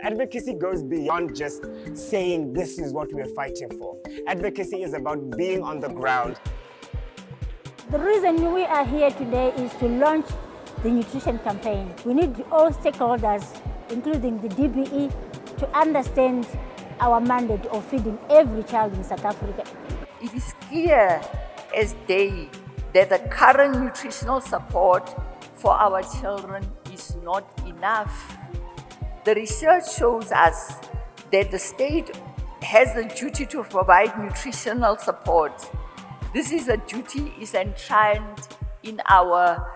Advocacy goes beyond just saying this is what we're fighting for. Advocacy is about being on the ground. The reason we are here today is to launch the nutrition campaign. We need all stakeholders, including the DBE, to understand our mandate of feeding every child in South Africa. It is clear as day that the current nutritional support for our children is not enough. The research shows us that the state has the duty to provide nutritional support. This is a duty is enshrined in our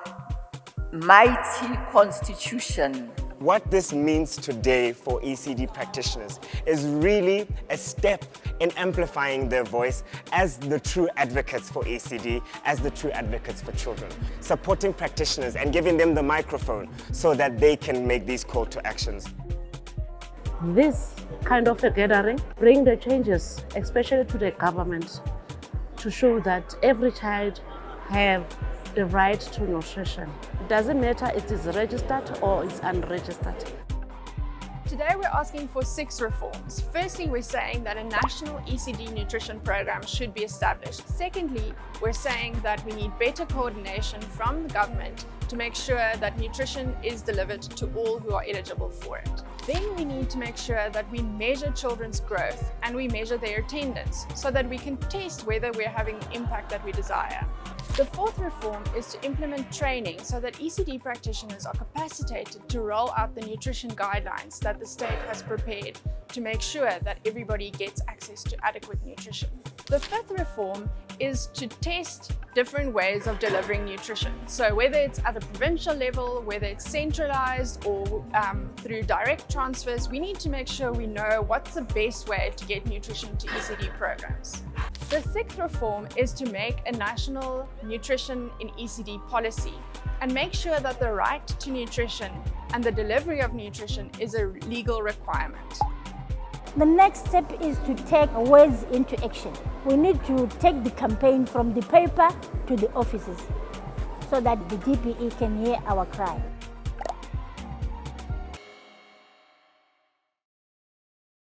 mighty constitution. What this means today for ECD practitioners is really a step in amplifying their voice as the true advocates for ECD, as the true advocates for children. Supporting practitioners and giving them the microphone so that they can make these call to actions. This kind of a gathering bring the changes, especially to the government, to show that every child have the right to nutrition. It doesn't matter if it is registered or it's unregistered. Today we're asking for 6 reforms. Firstly, we're saying that a national ECD nutrition program should be established. Secondly, we're saying that we need better coordination from the government to make sure that nutrition is delivered to all who are eligible for it. Then we need to make sure that we measure children's growth and we measure their attendance so that we can test whether we're having the impact that we desire. The 4th reform is to implement training so that ECD practitioners are capacitated to roll out the nutrition guidelines that the state has prepared to make sure that everybody gets access to adequate nutrition. The 5th reform is to test different ways of delivering nutrition. So whether it's at a provincial level, whether it's centralized or through direct transfers, we need to make sure we know what's the best way to get nutrition to ECD programs. The 6th reform is to make a national nutrition in ECD policy and make sure that the right to nutrition and the delivery of nutrition is a legal requirement. The next step is to take words into action. We need to take the campaign from the paper to the offices so that the DPE can hear our cry.